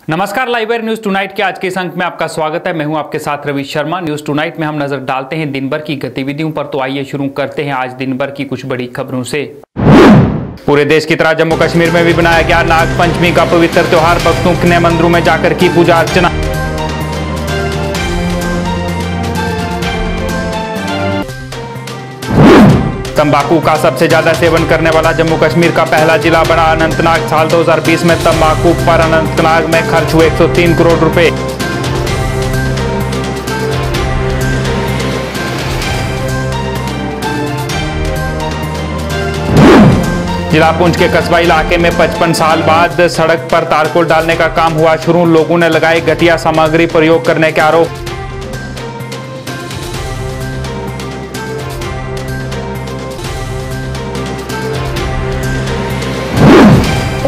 नमस्कार, live air news tonight के आज के इस अंक में आपका स्वागत है। मैं हूं आपके साथ रवि शर्मा। न्यूज टुनाइट में हम नजर डालते हैं दिन भर की गतिविधियों पर। तो आइए शुरू करते हैं आज दिन भर की कुछ बड़ी खबरों से। पूरे देश की तरह जम्मू कश्मीर में भी बनाया गया नाग पंचमी का पवित्र त्योहार। भक्तों ने मंदिरों में जाकर की पूजा अर्चना। तंबाकू का सबसे ज्यादा सेवन करने वाला जम्मू कश्मीर का पहला जिला बना अनंतनाग। साल 2020 में तंबाकू पर अनंतनाग में खर्च हुए 103 करोड़ रुपए। जिला पुंछ के कस्बा इलाके में 55 साल बाद सड़क पर तारकोल डालने का काम हुआ शुरू। लोगों ने लगाए घटिया सामग्री प्रयोग करने के आरोप।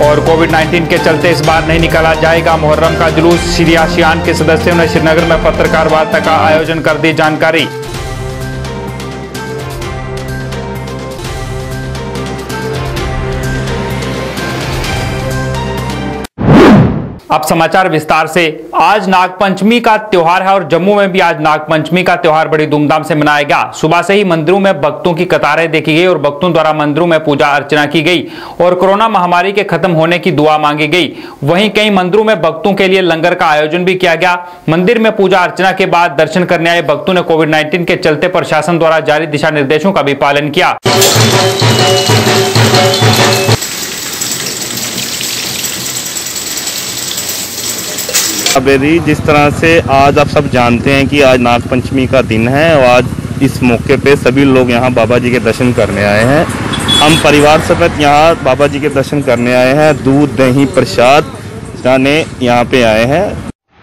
और कोविड-19 के चलते इस बार नहीं निकाला जाएगा मुहर्रम का जुलूस। श्री आशियान के सदस्यों ने श्रीनगर में पत्रकार वार्ता का आयोजन कर दी जानकारी। अब समाचार विस्तार से। आज नागपंचमी का त्योहार है और जम्मू में भी आज नागपंचमी का त्योहार बड़ी धूमधाम से मनाया गया। सुबह से ही मंदिरों में भक्तों की कतारें देखी गई और भक्तों द्वारा मंदिरों में पूजा अर्चना की गई और कोरोना महामारी के खत्म होने की दुआ मांगी गई। वहीं कई मंदिरों में भक्तों के लिए लंगर का आयोजन भी किया गया। मंदिर में पूजा अर्चना के बाद दर्शन करने आए भक्तों ने कोविड-19 के चलते प्रशासन द्वारा जारी दिशा निर्देशों का भी पालन किया। बेरी, जिस तरह से आज आप सब जानते हैं कि आज नागपंचमी का दिन है और आज इस मौके पे सभी लोग यहाँ बाबा जी के दर्शन करने आए हैं। हम परिवार समेत यहाँ बाबा जी के दर्शन करने आए हैं। दूध दही प्रसाद जाने यहाँ पे आए हैं।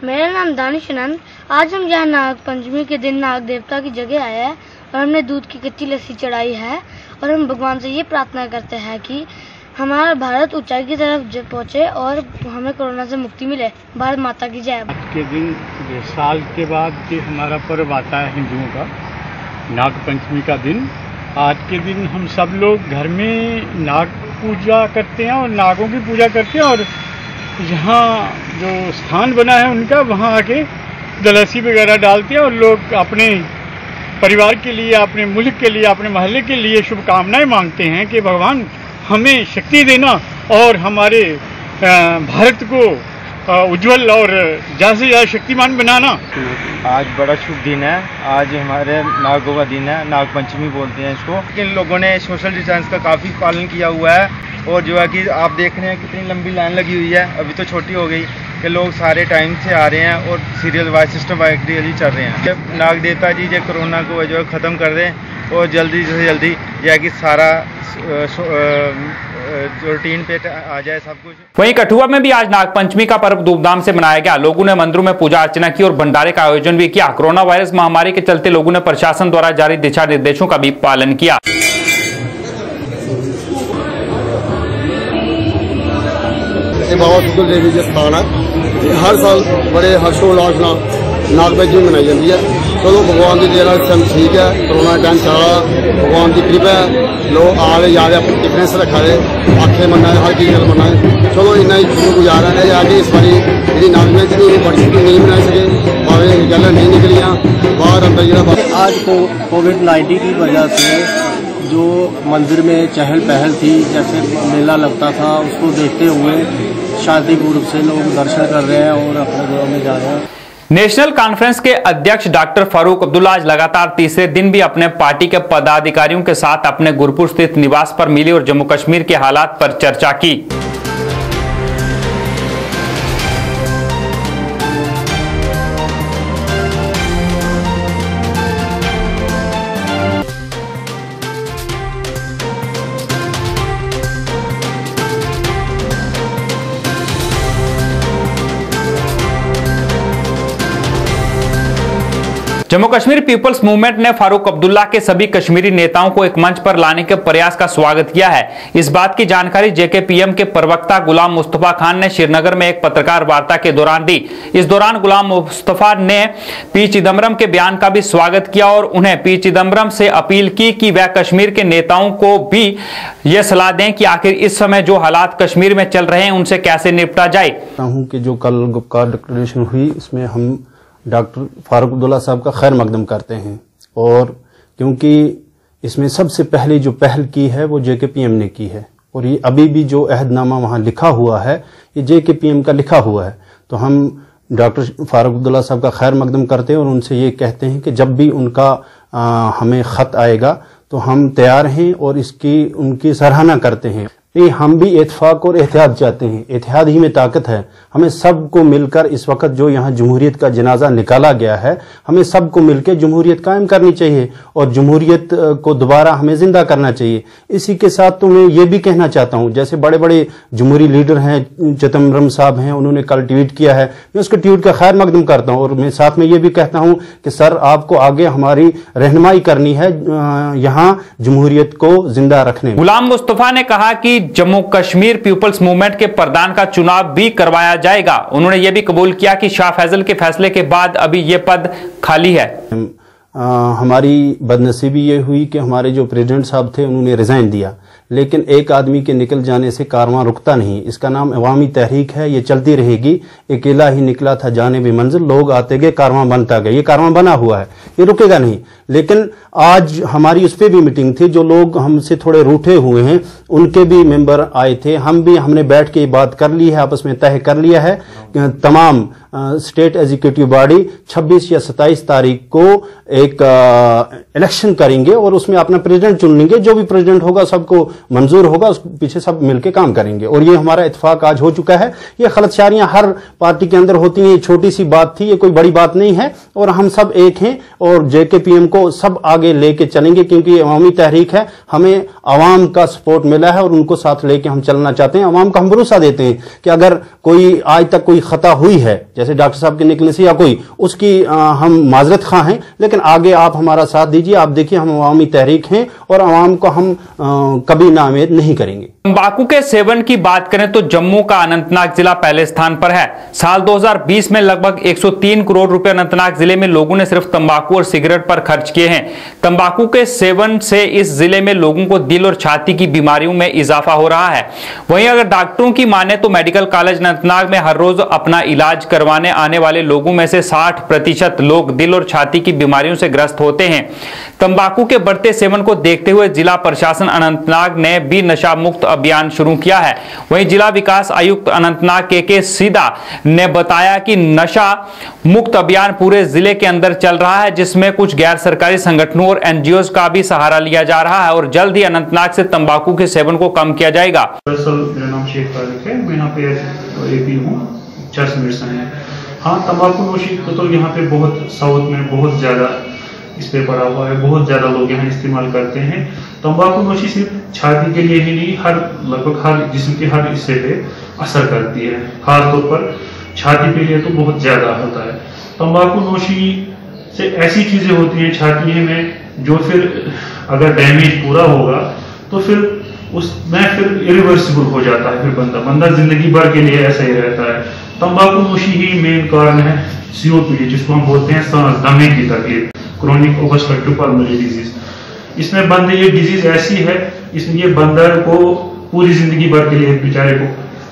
मेरा नाम दानिश आनंद। आज हम यहाँ नागपंचमी के दिन नाग देवता की जगह आए हैं और हमने दूध की कच्ची लस्सी चढ़ाई है और हम भगवान से ये प्रार्थना करते हैं कि हमारा भारत ऊंचाई की तरफ पहुंचे और हमें कोरोना से मुक्ति मिले। भारत माता की जय। आज के दिन साल के बाद कि हमारा पर्व आता है हिंदुओं का नाग पंचमी का दिन। आज के दिन हम सब लोग घर में नाग पूजा करते हैं और नागों की पूजा करते हैं और यहाँ जो स्थान बना है उनका वहाँ आके दलसी वगैरह डालते हैं और लोग अपने परिवार के लिए, अपने मुल्क के लिए, अपने महल्ले के लिए शुभकामनाएं मांगते हैं कि भगवान हमें शक्ति देना और हमारे भारत को उज्जवल और ज़्यादा से ज़्यादा शक्तिमान बनाना। आज बड़ा शुभ दिन है। आज हमारे नागों का दिन है, नाग पंचमी बोलते हैं इसको। इन लोगों ने सोशल डिस्टेंस का काफ़ी पालन किया हुआ है और जो है कि आप देख रहे हैं कितनी लंबी लाइन लगी हुई है। अभी तो छोटी हो गई कि लोग सारे टाइम से आ रहे हैं और सीरियल वाइज सिस्टम वाइज चल रहे हैं। जब नाग देवता जी जो कोरोना को जो है ख़त्म कर दें और जल्दी से जल्दी जो है कि सारा रूटीन पे आ जाए सब कुछ। वहीं कठुआ में भी आज नागपंचमी का पर्व धूमधाम से मनाया गया। लोगों ने मंदिरों में पूजा अर्चना की और भंडारे का आयोजन भी किया। कोरोना वायरस महामारी के चलते लोगों ने प्रशासन द्वारा जारी दिशा निर्देशों का भी पालन किया। बाबा सुंदर देवी जी स्थान है। हर साल बड़े हर्षोल्लास नागपंचमी मनाई जाती है। चलो भगवान की देन टाइम ठीक है, कोरोना टाइम चला, भगवान की कृपा है। लोग आ रहे जा रहे अपनी फिटनेस रखा रहे, आखे मना हर चीज गल मना। चलो इन्ना ही गुजारा है कि इस बारी जी नागपंचमी बड़ी छुट्टी नहीं मना सके, भावें गल नहीं निकलियाँ बाहर अंदर जो। आज को कोविड-19 की वजह से जो मंदिर में चहल पहल थी, जैसे मेला लगता था, उसको देखते हुए शांतिपूर्वक से लोग दर्शन कर रहे हैं और अपने घरों में जा रहे हैं। नेशनल कॉन्फ्रेंस के अध्यक्ष डॉक्टर फारूक अब्दुल्ला आज लगातार तीसरे दिन भी अपने पार्टी के पदाधिकारियों के साथ अपने गुरपुर स्थित निवास पर मिले और जम्मू कश्मीर के हालात पर चर्चा की। जम्मू कश्मीर पीपल्स मूवमेंट ने फारूक अब्दुल्ला के सभी कश्मीरी नेताओं को एक मंच पर लाने के प्रयास का स्वागत किया है। इस बात की जानकारी जेकेपीएम के प्रवक्ता गुलाम मुस्तफा खान ने श्रीनगर में एक पत्रकार वार्ता के दौरान दी। इस दौरान गुलाम मुस्तफा ने पी चिदम्बरम के बयान का भी स्वागत किया और उन्हें पी चिदम्बरम से अपील की कि वह कश्मीर के नेताओं को भी यह सलाह दें कि आखिर इस समय जो हालात कश्मीर में चल रहे हैं उनसे कैसे निपटा जाए। कि जो कल गुपकार डिक्लेरेशन हुई इसमें हम डॉक्टर फारूक अब्दुल्ला साहब का खैर मकदम करते हैं, और क्योंकि इसमें सबसे पहले जो पहल की है वो जेकेपीएम ने की है, और ये अभी भी जो अहदनामा वहाँ लिखा हुआ है ये जेकेपीएम का लिखा हुआ है। तो हम डॉक्टर फारूक अब्दुल्ला साहब का खैर मकदम करते हैं और उनसे ये कहते हैं कि जब भी उनका हमें ख़त आएगा तो हम तैयार हैं और इसकी उनकी सराहना करते हैं। हम भी इत्तेफाक और एहतियात चाहते हैं, एहतियात ही में ताकत है। हमें सबको मिलकर इस वक्त जो यहाँ जमहूरियत का जनाजा निकाला गया है, हमें सबको मिलकर जमहूरियत कायम करनी चाहिए और जमहूरियत को दोबारा हमें जिंदा करना चाहिए। इसी के साथ तो मैं ये भी कहना चाहता हूँ, जैसे बड़े बड़े जमहूरी लीडर हैं, चिदम्बरम साहब हैं, उन्होंने कल ट्वीट किया है, मैं उसके ट्वीट का खैर मकदम करता हूँ और मैं साथ में ये भी कहता हूँ कि सर आपको आगे हमारी रहनुमाई करनी है यहाँ जमहूरियत को जिंदा रखने में। गुलाम मुस्तफा ने कहा कि जम्मू कश्मीर पीपल्स मूवमेंट के प्रधान का चुनाव भी करवाया जाएगा। उन्होंने यह भी कबूल किया कि शाह फैजल के फैसले के बाद अभी ये पद खाली है। हमारी बदनसीबी ये हुई कि हमारे जो प्रेसिडेंट साहब थे उन्होंने रिजाइन दिया, लेकिन एक आदमी के निकल जाने से कारवां रुकता नहीं। इसका नाम अवामी तहरीक है, ये चलती रहेगी। अकेला ही निकला था जाने भी मंजिल, लोग आते गए कारवां बनता गया। ये कारवां बना हुआ है, ये रुकेगा नहीं। लेकिन आज हमारी उस पर भी मीटिंग थी, जो लोग हमसे थोड़े रूठे हुए हैं उनके भी मेंबर आए थे। हमने बैठ के बात कर ली है, आपस में तय कर लिया है तमाम स्टेट एग्जीक्यूटिव बॉडी 26 या 27 तारीख को एक इलेक्शन करेंगे और उसमें अपना प्रेसिडेंट चुन लेंगे। जो भी प्रेसिडेंट होगा सबको मंजूर होगा, उसके पीछे सब मिलकर काम करेंगे और ये हमारा इत्तेफाक आज हो चुका है। ये खलतशारियां हर पार्टी के अंदर होती हैं, ये छोटी सी बात थी, ये कोई बड़ी बात नहीं है और हम सब एक हैं और जेकेपीएम को सब आगे लेके चलेंगे क्योंकि अवामी तहरीक है। हमें अवाम का सपोर्ट मिला है और उनको साथ लेके हम चलना चाहते हैं। अवाम को हम भरोसा देते हैं कि अगर कोई आज तक कोई खता हुई है जैसे डॉक्टर साहब के निकलने से या कोई, उसकी हम माजरत खा हैं, लेकिन आगे आप हमारा साथ दीजिए। आप देखिए हम अवामी तहरीक हैं और अवाम को हम कभी नाउम्मीद नहीं करेंगे। तंबाकू के सेवन की बात करें तो जम्मू का अनंतनाग जिला पहले स्थान पर है। साल 2020 में लगभग 103 करोड़ रुपए अनंतनाग जिले में लोगों ने सिर्फ तंबाकू और सिगरेट पर खर्च किए हैं। तंबाकू के सेवन से इस जिले में लोगों को दिल और छाती की बीमारियों में इजाफा हो रहा है। वहीं अगर डॉक्टरों की माने तो मेडिकल कॉलेज अनंतनाग में हर रोज अपना इलाज करवाने आने वाले लोगों में से 60% लोग दिल और छाती की बीमारियों से ग्रस्त होते हैं। तंबाकू के बढ़ते सेवन को देखते हुए जिला प्रशासन अनंतनाग ने भी नशा मुक्त अभियान शुरू किया है। वहीं जिला विकास आयुक्त अनंतनाग के सीधा ने बताया कि नशा मुक्त अभियान पूरे जिले के अंदर चल रहा है, जिसमें कुछ गैर सरकारी संगठनों और एनजीओज का भी सहारा लिया जा रहा है और जल्द ही अनंतनाग से तंबाकू के सेवन को कम किया जाएगा। मेरा नाम शेख फारूक है, मैं यहाँ पे एपी हूँ, चर्च मेडिसन है। हाँ, तंबाकू नोशी तो यहाँ पे बहुत साउथ में बहुत ज़्यादा इस पे पड़ा हुआ है, बहुत ज़्यादा लोग यहाँ इस्तेमाल करते हैं। तंबाकू नोशी सिर्फ छाती के लिए ही नहीं, लगभग हर जिस्म के हर हिस्से पे असर करती है, खासतौर पर छाती के लिए तो बहुत ज़्यादा होता है। तंबाकू नोशी से ऐसी चीज़ें होती हैं छाती में जो फिर अगर डैमेज पूरा होगा तो फिर उसमें फिर इरिवर्सिबल हो जाता है, फिर बंदा जिंदगी भर के लिए ऐसा ही रहता है। तंबाकू नोशी ही मेन कारण है COPD, जिसको हम बोलते हैं सांस दमे की तकलीफ, क्रोनिक ऑब्स्ट्रक्टिव पल्मोनरी डिजीज। इसमें बंदे ये डिजीज ऐसी है, इसमें ये बंदर को पूरी जिंदगी भर के लिए बेचारे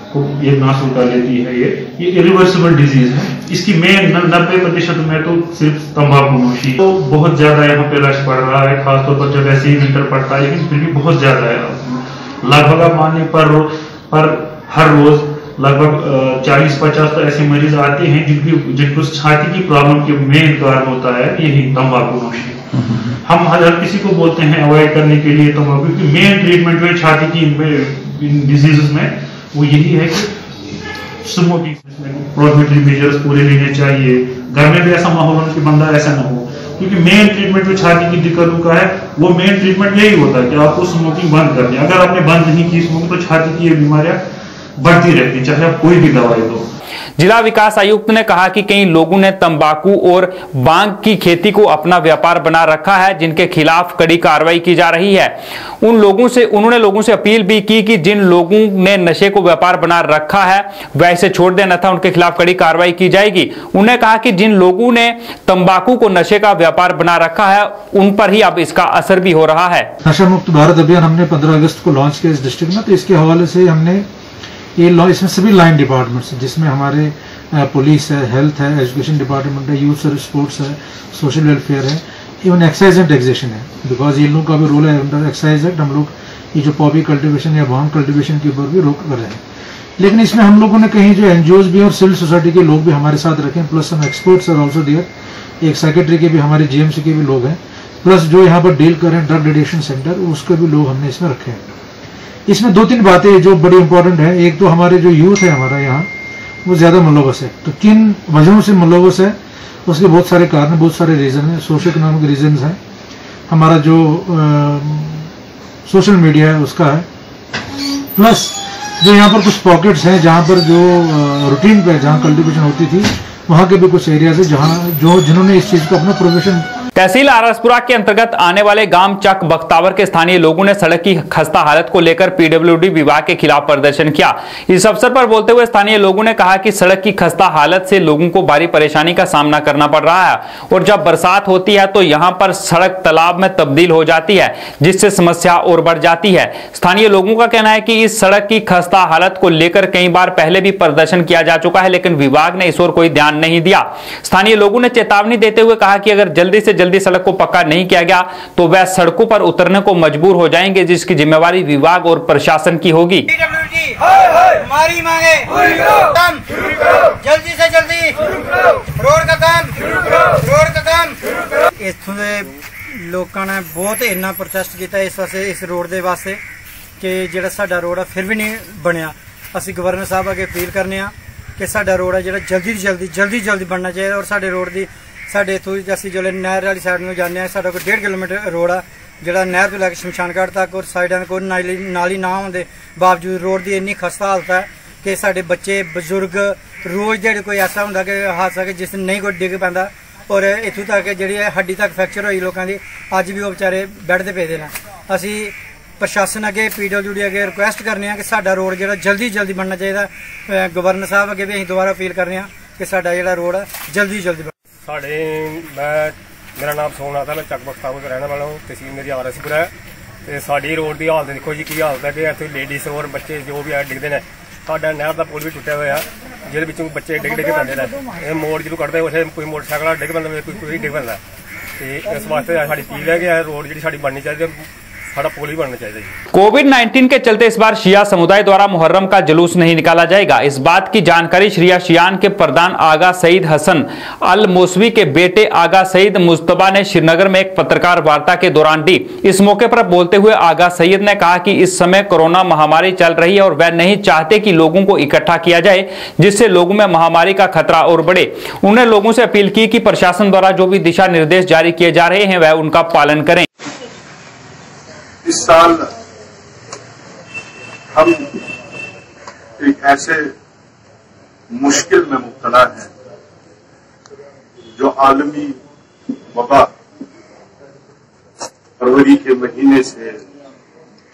को ये नासूर कर लेती है। ये इरिवर्सिबल डिजीज है। इसकी मेन 90% में तो सिर्फ तंबाकू नोशी। तो बहुत ज्यादा यहाँ पे रश पड़ रहा है, खासतौर पर जब ऐसे ही विंटर पड़ता है, लेकिन फिर भी बहुत ज्यादा है। लगभग आप मानिए पर हर रोज लगभग 40-50 तो ऐसे मरीज आते हैं जिनको छाती की प्रॉब्लम के मेन कारण होता है यही तंबाकू नोशी। हम हर किसी को बोलते हैं अवॉइड करने के लिए तंबाकू की मेन ट्रीटमेंट जो है छाती की डिजीज में वो यही है कि स्मोकिंग प्रोहिबिटरी मेजर्स पूरे लेने चाहिए। घर में भी ऐसा माहौल हो कि बंदा ऐसा ना हो, क्योंकि मेन ट्रीटमेंट जो छाती की दिक्कतों का है वो मेन ट्रीटमेंट यही होता है कि आपको स्मोकिंग बंद करनी है। अगर आपने बंद नहीं की स्मोकिंग तो छाती की ये बीमारियां बढ़ती रहती है, चाहे आप कोई भी दवाई लो। जिला विकास आयुक्त ने कहा कि कई लोगों ने तंबाकू और बांग की खेती को अपना व्यापार बना रखा है, जिनके खिलाफ कड़ी कार्रवाई की जा रही है। उन्होंने लोगों से अपील भी की कि जिन लोगों ने नशे को व्यापार बना रखा है वह इसे छोड़ देना था, उनके खिलाफ कड़ी कार्रवाई की जाएगी। उन्होंने कहा कि जिन लोगों ने तंबाकू को नशे का व्यापार बना रखा है उन पर ही अब इसका असर भी हो रहा है। नशा मुक्त भारत अभियान हमने 15 अगस्त को लॉन्च किया इस डिस्ट्रिक्ट में, तो इसके हवाले से हमने ये लॉ, इसमें सभी लाइन डिपार्टमेंट्स जिसमें हमारे पुलिस है, हेल्थ है, एजुकेशन डिपार्टमेंट है, यूथ सर्विस, स्पोर्ट्स है, सोशल वेलफेयर है, इवन एक्साइज एंड टैक्सेशन है, बिकॉज इन लोगों का भी रोल है। अंडर एक्साइज एक्ट हम लोग ये जो पॉपी कल्टीवेशन या भांग कल्टीवेशन के ऊपर भी रोक कर रहे हैं, लेकिन इसमें हम लोगों ने कहीं जो एनजीओज भी और सिविल सोसाइटी के लोग भी हमारे साथ रखें, प्लस हम एक्सपर्ट्स आर ऑल्सो देयर, एक सेक्रेटरी के भी हमारे जीएमसी के भी लोग हैं, प्लस जो यहाँ पर डील कर रहे हैं ड्रग डिटेक्शन सेंटर, उसके भी लोग हमने इसमें रखे हैं। इसमें 2-3 बातें जो बड़ी इंपॉर्टेंट है। एक तो हमारे जो यूथ है हमारा यहाँ वो ज्यादा मुलव्वस है, तो किन वजहों से मुलव्वस है उसके बहुत सारे कारण, बहुत सारे रीजन है। सोशो इकोनॉमिक रीजन है, हमारा जो सोशल मीडिया है उसका है, प्लस जो यहाँ पर कुछ पॉकेट्स हैं जहाँ पर जो रूटीन पे जहाँ कल्टीवेशन होती थी वहाँ के भी कुछ एरियाज है जहाँ जिन्होंने इस चीज को अपना प्रोफेशन। तहसील आरसपुरा के अंतर्गत आने वाले गांव चक बख्तावर के स्थानीय लोगों ने सड़क की खस्ता हालत को लेकर पीडब्ल्यूडी विभाग के खिलाफ प्रदर्शन किया। इस अवसर पर बोलते हुए स्थानीय लोगों ने कहा कि सड़क की खस्ता हालत से लोगों को भारी परेशानी का सामना करना पड़ रहा है और जब बरसात होती है तो यहां पर सड़क तालाब में तब्दील हो जाती है, जिससे समस्या और बढ़ जाती है। स्थानीय लोगों का कहना है कि इस सड़क की खस्ता हालत को लेकर कई बार पहले भी प्रदर्शन किया जा चुका है, लेकिन विभाग ने इस ओर कोई ध्यान नहीं दिया। स्थानीय लोगों ने चेतावनी देते हुए कहा कि अगर जल्दी से जल्दी सड़क को पक्का नहीं किया गया तो वह सड़कों पर उतरने को मजबूर हो जाएंगे, जिसकी जिम्मेवारी विभाग और प्रशासन की होगी। हमारी मांगे जल्दी से जल्दी रोड का काम इत्थों दे लोगों ने बहुत इन्ना प्रोटेस्ट किया इस रोड के वास्ते कि जिहड़ा साडा रोड है फिर भी नहीं बनया। असीं गवर्नर साहब अगे अपील करने कि साडा रोड है जिहड़ा जल्दी बनना चाहिए और साडे रोड की साडे इत्थों असीं जो नहर वाली साइड में जाने साडा कोई 1.5 किलोमीटर रोड आ जिहड़ा नहर तो लैके शमशान घाट तक और साइडां कोई नाली ना होने बावजूद रोड की इन्नी खस्ता हालत है कि साडे बच्चे बजुर्ग रोज़ दिहाड़ी कोई ऐसा होंदा कि हादसा कि जिस दिन नहीं कोई डिग पैंदा और इत्थों तक जिहड़ी हड्डी तक फ्रैक्चर होई लोगों की अज भी वो बेचारे बैड ते पेदे ने। असीं प्रशासन अगे पीडब्ल्यूडी अगे रिक्वेस्ट करने कि साडा रोड जिहड़ा जल्दी बनना चाहिए। गवर्नर साहब अगे भी असीं दोबारा अपील करने कि साडा जिहड़ा रोड है जल्दी मेरा नाम सोमनाथ है, मैं चक बख्तावर का रहने वाला हूँ। तहसील मेरी आरसपुरा है। तो साड़ी रोड की हालत देखो जी की हालत है कि इतने लेडीज और बच्चे जो भी है डिगते हैं। साडा नहर का पुल भी टुटिया हुआ जिहदे विचों बच्चे डिग पैंदे ने। ये मोड़ जो कटते उसे कोई मोटरसाइकिल डिग पैंदा कोई डिग पैंदा। तो इस वास्ते साडी अपील है कि रोड जी साडी बननी चाहिए, पुल ही बनना चाहिए। कोविड-19 के चलते इस बार शिया समुदाय द्वारा मुहर्रम का जुलूस नहीं निकाला जाएगा। इस बात की जानकारी शिया शियान के प्रधान आगा सईद हसन अल मौसवी के बेटे आगा सईद मुस्तबा ने श्रीनगर में एक पत्रकार वार्ता के दौरान दी। इस मौके पर बोलते हुए आगा सईद ने कहा कि इस समय कोरोना महामारी चल रही है और वह नहीं चाहते कि लोगों को इकट्ठा किया जाए जिससे लोगों में महामारी का खतरा और बढ़े। उन्होंने लोगों से अपील की कि प्रशासन द्वारा जो भी दिशा निर्देश जारी किए जा रहे हैं वह उनका पालन करें। इस साल हम एक ऐसे मुश्किल में मुब्तला हैं जो आलमी वबा फरवरी के महीने से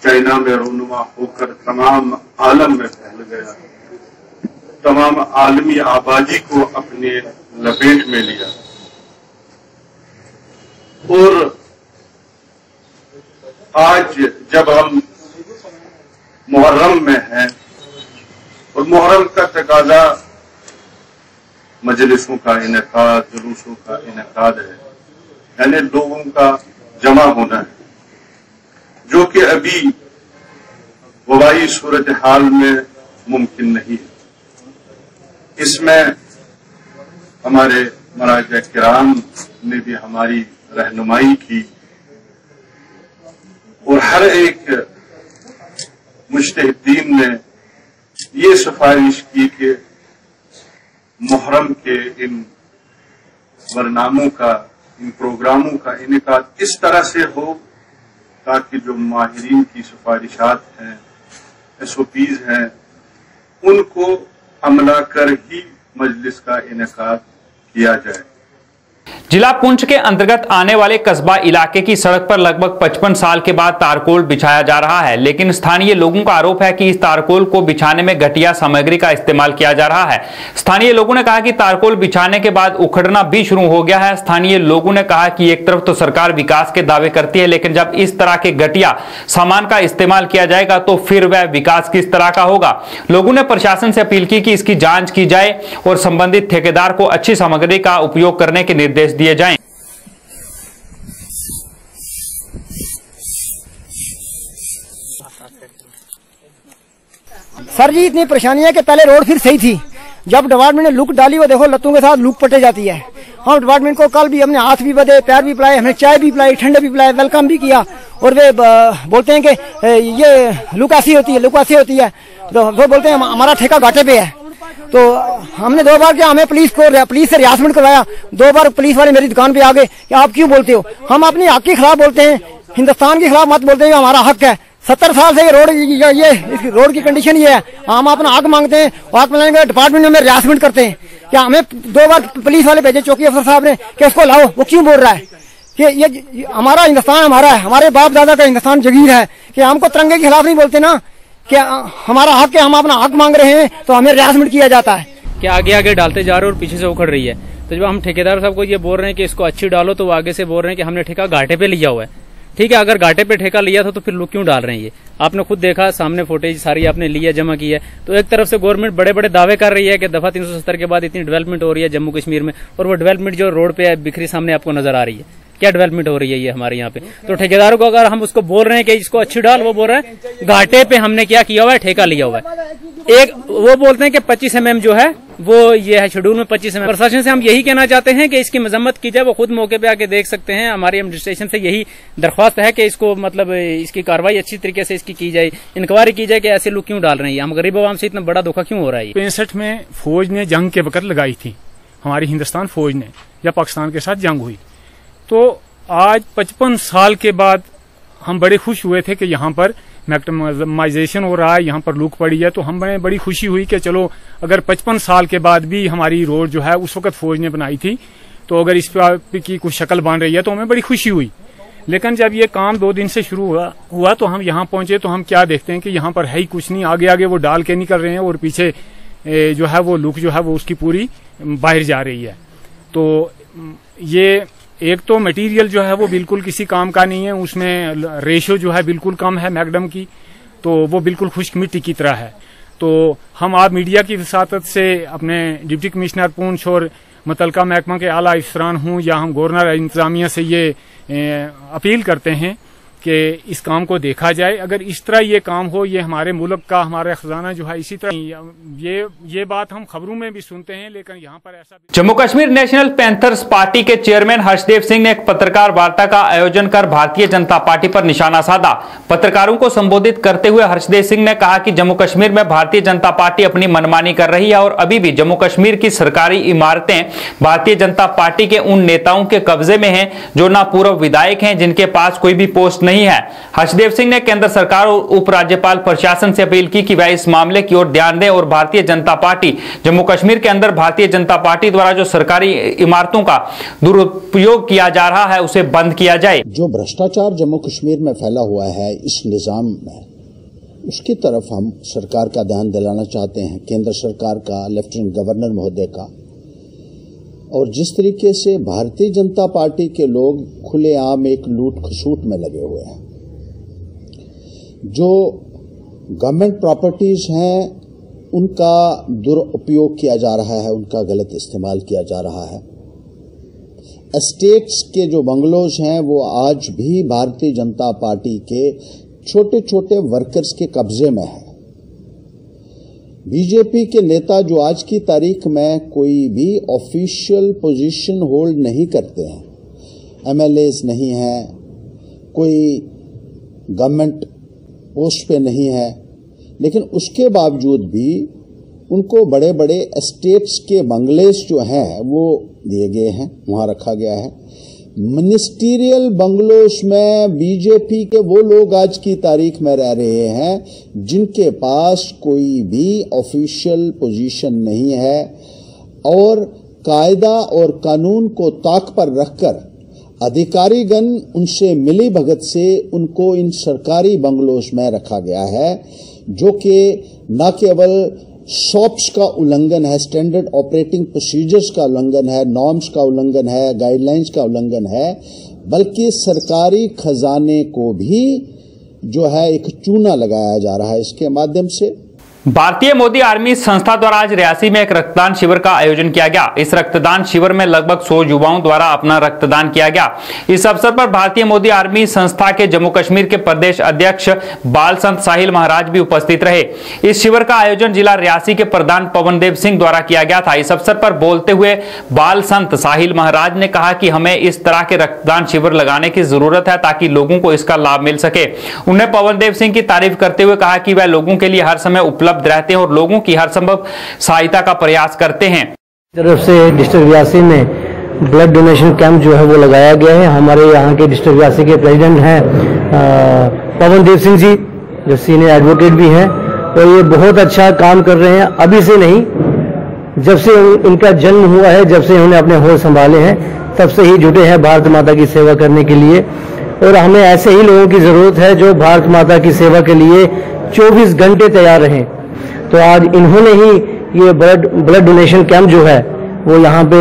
चाइना में रूनुमा होकर तमाम आलम में फैल गया, तमाम आलमी आबादी को अपने लपेट में लिया और आज जब हम मुहर्रम में हैं और मुहर्रम का तकाजा मजलिसों का इनेकाद, जुलूसों का इनेकाद है, यानी लोगों का जमा होना है, जो कि अभी वबाई सूरत हाल में मुमकिन नहीं है। इसमें हमारे मराजा किराम ने भी हमारी रहनुमाई की और हर एक मुज्तहिदीन ने ये सिफारिश की कि मुहर्रम के इन बरनामों का, इन प्रोग्रामों का इनेकाद इस तरह से हो ताकि जो माहिरीन की सिफारिशात हैं, SOPs हैं, उनको हमला कर ही मजलिस का इनेकाद किया जाए। जिला पुंछ के अंतर्गत आने वाले कस्बा इलाके की सड़क पर लगभग 55 साल के बाद तारकोल बिछाया जा रहा है, लेकिन स्थानीय लोगों का आरोप है कि इस तारकोल को बिछाने में घटिया सामग्री का इस्तेमाल किया जा रहा है। स्थानीय लोगों ने कहा कि तारकोल बिछाने के बाद उखड़ना भी शुरू हो गया है। स्थानीय लोगों ने कहा कि एक तरफ तो सरकार विकास के दावे करती है, लेकिन जब इस तरह के घटिया सामान का इस्तेमाल किया जाएगा तो फिर वह विकास किस तरह का होगा। लोगों ने प्रशासन से अपील की कि इसकी जांच की जाए और संबंधित ठेकेदार को अच्छी सामग्री का उपयोग करने के निर्देश दिए जाएं। सर जी इतनी परेशानी है कि पहले रोड फिर सही थी, जब डिपार्टमेंट ने लुक डाली वो देखो लत्तों के साथ लुक पटे जाती है। हम डिपार्टमेंट को कल भी हमने हाथ भी बधे, पैर भी पिलाए, हमने चाय भी पिलाई, ठंडे भी पिलाए, वेलकम भी किया और वे बोलते हैं कि ये लुक ऐसी होती है, लुक ऐसी होती है। तो वो बोलते हैं हमारा ठेका घाटे पे है। तो हमने 2 बार क्या हमें पुलिस से रिहासमेंट करवाया, 2 बार पुलिस वाले मेरी दुकान पे आ गए कि आप क्यों बोलते हो। हम अपने हक के खिलाफ बोलते हैं, हिंदुस्तान के खिलाफ मत बोलते हैं, हमारा हक है। 70 साल से ये इस रोड की कंडीशन ये है, हम अपना हक मांगते हैं और डिपार्टमेंट में हमें रिहासमेंट करते हैं। क्या हमें 2 बार पुलिस वाले भेजे चौकी अफसर साहब ने कि इसको लाओ, वो क्यों बोल रहा है कि ये हमारा हिंदुस्तान हमारा है, हमारे बाप दादा का हिंदुस्तान जगीर है, कि हमको तिरंगे के खिलाफ नहीं बोलते ना, कि हमारा हक है, हम अपना हक मांग रहे हैं तो हमें रिहासमेंट किया जाता है। कि आगे आगे डालते जा रहे हैं और पीछे से उखड़ रही है। तो जब हम ठेकेदार साहब को ये बोल रहे हैं कि इसको अच्छी डालो, तो वो आगे से बोल रहे हैं कि हमने ठेका घाटे पे लिया हुआ है। ठीक है, अगर घाटे पे ठेका लिया था तो फिर लोग क्यों डाल रहे हैं? ये आपने खुद देखा, सामने फुटेज सारी आपने लिया, जमा की है। तो एक तरफ से गवर्नमेंट बड़े बड़े दावे कर रही है कि दफा 370 के बाद इतनी डेवलपमेंट हो रही है जम्मू कश्मीर में, और वो डेवलपमेंट जो रोड पे है बिखरी सामने आपको नजर आ रही है। क्या डेवलपमेंट हो रही है ये हमारे यहाँ पे? तो ठेकेदारों को अगर हम उसको बोल रहे हैं कि इसको अच्छी डाल, वो बोल रहे हैं घाटे पे हमने क्या किया हुआ है, ठेका लिया हुआ है। एक वो बोलते हैं कि 25 mm जो है वो ये है शेड्यूल में 25 mm। प्रशासन से हम यही कहना चाहते हैं कि इसकी मजम्मत की जाए, वो खुद मौके पे आके देख सकते हैं। हमारी एडमिनिस्ट्रेशन से यही दरख्वास्त है कि इसको मतलब इसकी कार्रवाई अच्छी तरीके से इसकी की जाए, इंक्वायरी की जाए कि ऐसे लोग क्यों डाल रहे हैं, हम गरीब आवाम से इतना बड़ा धोखा क्यों हो रहा है। 65 में फौज ने जंग के वक्त लगाई थी, हमारी हिंदुस्तान फौज ने, जब पाकिस्तान के साथ जंग हुई। तो आज 55 साल के बाद हम बड़े खुश हुए थे कि यहाँ पर मैक्टमाइजेशन हो रहा है, यहाँ पर लूक पड़ी है। तो हमें बड़ी खुशी हुई कि चलो अगर 55 साल के बाद भी हमारी रोड जो है उस वक्त फौज ने बनाई थी, तो अगर इस पर की कुछ शक्ल बन रही है तो हमें बड़ी खुशी हुई। लेकिन जब ये काम 2 दिन से शुरू हुआ तो हम यहाँ पहुंचे तो हम क्या देखते हैं कि यहाँ पर है ही कुछ नहीं। आगे आगे वो डाल के निकल रहे हैं और पीछे जो है वो लुक जो है वो उसकी पूरी बाहर जा रही है। तो ये एक तो मटेरियल जो है वो बिल्कुल किसी काम का नहीं है, उसमें रेशो जो है बिल्कुल कम है मैकडम की, तो वो बिल्कुल खुश्क मिट्टी की तरह है। तो हम आप मीडिया की वसातत से अपने डिप्टी कमिश्नर पूंछ और मुतलका महकमा के आला अफसरान हूँ या हम गवर्नर इंतजामिया से ये अपील करते हैं कि इस काम को देखा जाए। अगर इस तरह ये काम हो, ये हमारे मुल्क का, हमारा खजाना जो है इसी तरह, ये बात हम खबरों में भी सुनते हैं, लेकिन यहाँ पर ऐसा। Jammu Kashmir national panthers party के चेयरमैन हर्षदेव सिंह ने एक पत्रकार वार्ता का आयोजन कर भारतीय जनता पार्टी पर निशाना साधा। पत्रकारों को संबोधित करते हुए हर्षदेव सिंह ने कहा कि जम्मू कश्मीर में भारतीय जनता पार्टी अपनी मनमानी कर रही है और अभी भी जम्मू कश्मीर की सरकारी इमारतें भारतीय जनता पार्टी के उन नेताओं के कब्जे में हैं जो ना पूर्व विधायक हैं, जिनके पास कोई भी पोस्ट नहीं है। हर्षदेव सिंह ने केंद्र सरकार और उपराज्यपाल प्रशासन से अपील की कि वह इस मामले की ओर ध्यान दें और भारतीय जनता पार्टी जम्मू कश्मीर के अंदर भारतीय जनता पार्टी द्वारा जो सरकारी इमारतों का दुरुपयोग किया जा रहा है उसे बंद किया जाए। जो भ्रष्टाचार जम्मू कश्मीर में फैला हुआ है इस निजाम में, उसकी तरफ हम सरकार का ध्यान दिलाना चाहते हैं, केंद्र सरकार का, लेफ्टिनेंट गवर्नर महोदय का। और जिस तरीके से भारतीय जनता पार्टी के लोग खुलेआम एक लूट खसूट में लगे हुए हैं, जो गवर्नमेंट प्रॉपर्टीज हैं उनका दुरुपयोग किया जा रहा है, उनका गलत इस्तेमाल किया जा रहा है। एस्टेट्स के जो बंगलोज हैं वो आज भी भारतीय जनता पार्टी के छोटे छोटे वर्कर्स के कब्जे में है। बीजेपी के नेता जो आज की तारीख में कोई भी ऑफिशियल पोजीशन होल्ड नहीं करते हैं, एमएलएज नहीं है, कोई गवर्नमेंट पोस्ट पे नहीं है, लेकिन उसके बावजूद भी उनको बड़े बड़े एस्टेट्स के बंगलेस जो हैं वो दिए गए हैं, वहां रखा गया है। मिनिस्ट्रियल बंगलोस में बीजेपी के वो लोग आज की तारीख में रह रहे हैं जिनके पास कोई भी ऑफिशियल पोजीशन नहीं है और कायदा और कानून को ताक पर रखकर अधिकारीगण उनसे मिली भगत से उनको इन सरकारी बंगलोस में रखा गया है, जो कि न केवल शॉप्स का उल्लंघन है, स्टैंडर्ड ऑपरेटिंग प्रोसीजर्स का उल्लंघन है, नॉर्म्स का उल्लंघन है, गाइडलाइंस का उल्लंघन है, बल्कि सरकारी खजाने को भी जो है एक चूना लगाया जा रहा है इसके माध्यम से। भारतीय मोदी आर्मी संस्था द्वारा आज रियासी में एक रक्तदान शिविर का आयोजन किया गया। इस रक्तदान शिविर में लगभग 100 युवाओं द्वारा अपना रक्तदान किया गया। इस अवसर पर भारतीय मोदी आर्मी संस्था के जम्मू कश्मीर के प्रदेश अध्यक्ष बाल संत साहिल महाराज भी उपस्थित रहे। इस शिविर का आयोजन जिला रियासी के प्रधान पवनदेव सिंह द्वारा किया गया था। इस अवसर पर बोलते हुए बाल संत साहिल महाराज ने कहा कि हमें इस तरह के रक्तदान शिविर लगाने की जरूरत है ताकि लोगों को इसका लाभ मिल सके। उन्होंने पवनदेव सिंह की तारीफ करते हुए कहा कि वह लोगों के लिए हर समय उपलब्ध रहते हैं और लोगों की हर संभव सहायता का प्रयास करते हैं। तरफ से डिस्ट्रिक्ट रियासी में ब्लड डोनेशन कैंप जो है वो लगाया गया है। हमारे यहाँ के डिस्ट्रिक्ट रियासी के प्रेसिडेंट हैं पवनदेव सिंह जी, जो सीनियर एडवोकेट भी हैं, और ये बहुत अच्छा काम कर रहे हैं। अभी से नहीं, जब से इनका जन्म हुआ है, जब से इन्होंने अपने होश संभाले हैं, तब से ही जुटे हैं भारत माता की सेवा करने के लिए। और हमें ऐसे ही लोगों की जरूरत है जो भारत माता की सेवा के लिए 24 घंटे तैयार रहें। तो आज इन्होंने ही ये ब्लड डोनेशन कैंप जो है वो यहाँ पे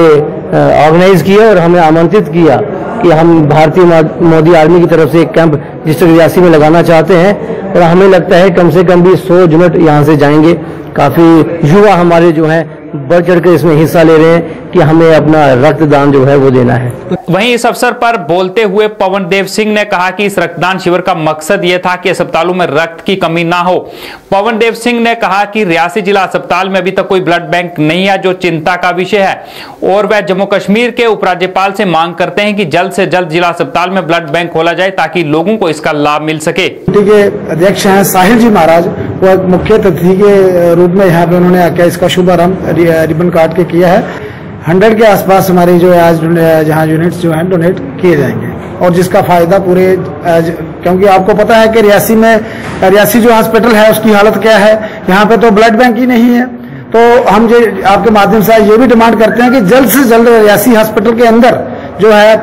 ऑर्गेनाइज किया और हमें आमंत्रित किया कि हम भारतीय मोदी आर्मी की तरफ से एक कैंप डिस्ट्रिक्ट रियासी में लगाना चाहते हैं। और हमें लगता है कम से कम भी 100 यूनिट यहाँ से जाएंगे। काफी युवा हमारे जो हैं बढ़ चढ़ कर इसमें हिस्सा ले रहे हैं कि हमें अपना रक्तदान जो है वो देना है। वहीं इस अवसर पर बोलते हुए पवनदेव सिंह ने कहा कि इस रक्तदान शिविर का मकसद ये था कि अस्पतालों में रक्त की कमी ना हो। पवनदेव सिंह ने कहा कि रियासी जिला अस्पताल में अभी तक कोई ब्लड बैंक नहीं है, जो चिंता का विषय है, और वह जम्मू कश्मीर के उपराज्यपाल से मांग करते हैं कि जल्द से जल्द जिला अस्पताल में ब्लड बैंक खोला जाए ताकि लोगों को इसका लाभ मिल सके। के अध्यक्ष हैं साहिल जी महाराज, वो मुख्य अतिथि के रूप में यहाँ पे उन्होंने आकर इसका शुभारंभ रिबन काट के किया है। 100 के आसपास हमारी जो है आज जहाँ यूनिट्स जो हैं डोनेट किए जाएंगे और जिसका फायदा पूरे, क्योंकि आपको पता है कि रियासी जो हॉस्पिटल है उसकी हालत क्या है, यहाँ पे तो ब्लड बैंक ही नहीं है। तो हम जो आपके माध्यम से ये भी डिमांड करते हैं कि जल्द से जल्द रियासी हॉस्पिटल के अंदर जो है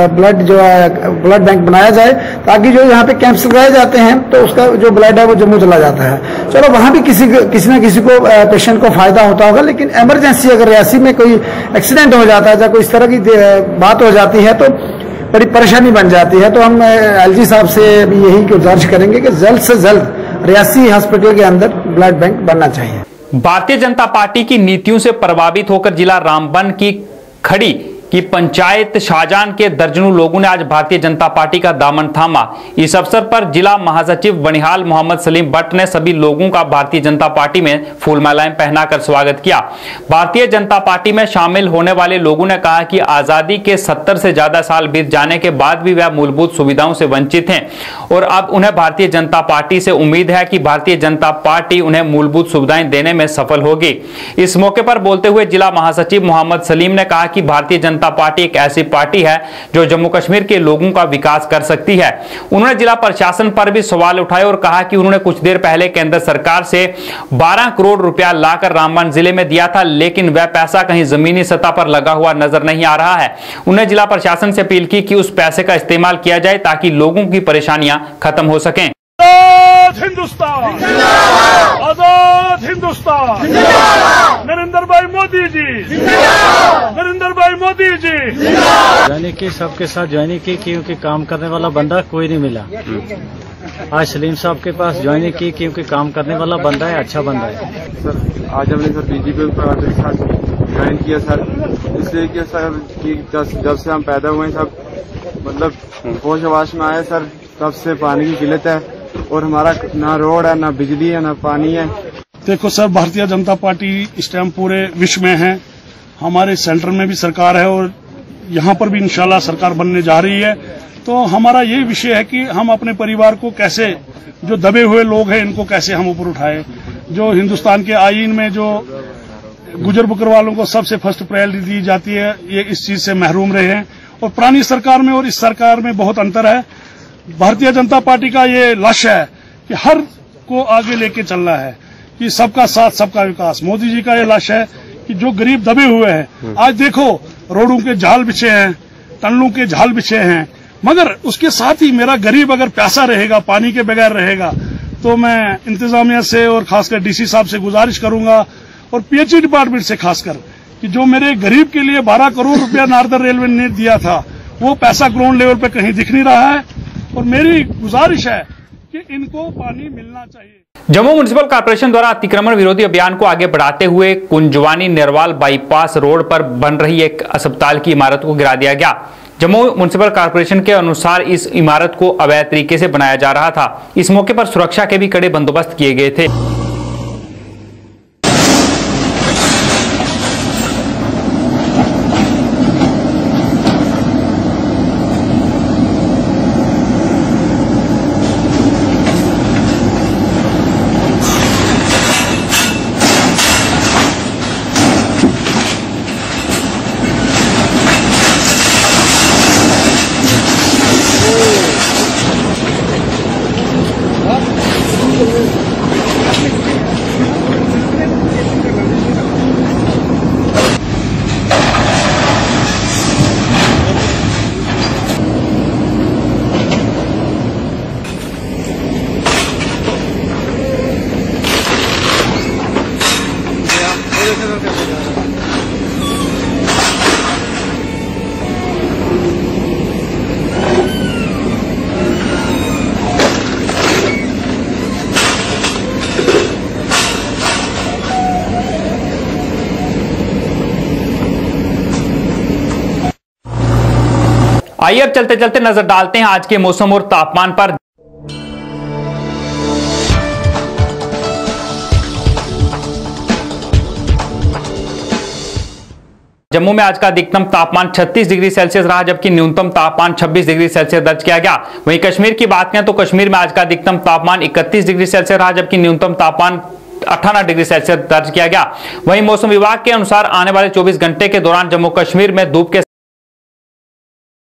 ब्लड बैंक बनाया जाए, ताकि जो यहाँ पे कैंप्स लगाए जाते हैं तो उसका जो ब्लड है वो जम्मू चला जाता है। चलो वहाँ भी किसी न किसी को पेशेंट को फायदा होता होगा, लेकिन इमरजेंसी अगर रियासी में कोई एक्सीडेंट हो जाता है या कोई इस तरह की बात हो जाती है तो बड़ी परेशानी बन जाती है। तो हम एलजी साहब से भी यही गुजारिश करेंगे कि जल्द से जल्द रियासी हॉस्पिटल के अंदर ब्लड बैंक बनना चाहिए। भारतीय जनता पार्टी की नीतियों से प्रभावित होकर जिला रामबन की खड़ी की पंचायत शाहजहां के दर्जनों लोगों ने आज भारतीय जनता पार्टी का दामन थामा। इस अवसर पर जिला महासचिव बनिहाल मोहम्मद सलीम भट्ट ने सभी लोगों का भारतीय जनता पार्टी में फूलमालाएं पहनाकर स्वागत किया। भारतीय जनता पार्टी में शामिल होने वाले लोगों ने कहा कि आजादी के 70 से ज्यादा साल बीत जाने के बाद भी वह मूलभूत सुविधाओं से वंचित हैं और अब उन्हें भारतीय जनता पार्टी से उम्मीद है कि भारतीय जनता पार्टी उन्हें मूलभूत सुविधाएं देने में सफल होगी। इस मौके पर बोलते हुए जिला महासचिव मोहम्मद सलीम ने कहा कि भारतीय जनता पार्टी एक ऐसी पार्टी है जो जम्मू कश्मीर के लोगों का विकास कर सकती है। उन्होंने जिला प्रशासन पर भी सवाल उठाए और कहा कि उन्होंने कुछ देर पहले केंद्र सरकार से 12 करोड़ रुपया लाकर रामबन जिले में दिया था, लेकिन वह पैसा कहीं जमीनी सतह पर लगा हुआ नजर नहीं आ रहा है। उन्होंने जिला प्रशासन से अपील की कि उस पैसे का इस्तेमाल किया जाए ताकि लोगों की परेशानियां खत्म हो सकें। हिंदुस्तान आजाद हिंदुस्तान, नरेंद्र भाई मोदी जी, नरेंद्र भाई मोदी जी। ज्वाइनिंग की, सबके साथ ज्वाइनिंग की, क्योंकि काम करने वाला बंदा कोई नहीं मिला। आज सलीम साहब के पास ज्वाइनिंग की क्योंकि काम करने वाला बंदा है, अच्छा बंदा है। सर आज हमने सर बीजेपी पार्टी के साथ ज्वाइन किया सर, इसलिए कि सर कि जब से हम पैदा हुए सब मतलब होश आवास में आए सर, तब से पानी की किल्लत है और हमारा ना रोड है, ना बिजली है, ना पानी है। देखो सर, भारतीय जनता पार्टी इस टाइम पूरे विश्व में है। हमारे सेंटर में भी सरकार है और यहाँ पर भी इंशाल्लाह सरकार बनने जा रही है। तो हमारा ये विषय है कि हम अपने परिवार को कैसे, जो दबे हुए लोग हैं इनको कैसे हम ऊपर उठाए। जो हिंदुस्तान के आईन में जो गुजर बकर वालों को सबसे फर्स्ट प्रायोरिटी दी जाती है, ये इस चीज से महरूम रहे हैं और पुरानी सरकार में और इस सरकार में बहुत अंतर है। भारतीय जनता पार्टी का ये लक्ष्य है कि हर को आगे लेके चलना है, कि सबका साथ सबका विकास। मोदी जी का ये लक्ष्य है कि जो गरीब दबे हुए हैं, आज देखो रोडों के जाल बिछे हैं, टनलों के जाल बिछे हैं, मगर उसके साथ ही मेरा गरीब अगर प्यासा रहेगा, पानी के बगैर रहेगा, तो मैं इंतजामिया से और खासकर डीसी साहब से गुजारिश करूंगा और पीएचई डिपार्टमेंट से खासकर कि जो मेरे गरीब के लिए 12 करोड़ रुपया नार्दर्न रेलवे ने दिया था, वो पैसा ग्राउंड लेवल पे कहीं दिख नहीं रहा है और मेरी गुजारिश है कि इनको पानी मिलना चाहिए। जम्मू म्युनिसिपल कॉर्पोरेशन द्वारा अतिक्रमण विरोधी अभियान को आगे बढ़ाते हुए कुंजवानी नेरवाल बाईपास रोड पर बन रही एक अस्पताल की इमारत को गिरा दिया गया। जम्मू म्युनिसिपल कॉर्पोरेशन के अनुसार इस इमारत को अवैध तरीके से बनाया जा रहा था। इस मौके पर सुरक्षा के भी कड़े बंदोबस्त किए गए थे। आइए अब चलते चलते नजर डालते हैं आज के मौसम और तापमान पर। जम्मू में आज का अधिकतम तापमान 36 डिग्री सेल्सियस रहा, जबकि न्यूनतम तापमान 26 डिग्री सेल्सियस दर्ज किया गया। वहीं कश्मीर की बात करें तो कश्मीर में आज का अधिकतम तापमान 31 डिग्री सेल्सियस रहा, जबकि न्यूनतम तापमान 18 डिग्री सेल्सियस दर्ज किया गया। वहीं मौसम विभाग के अनुसार आने वाले 24 घंटे के दौरान जम्मू कश्मीर में धूप के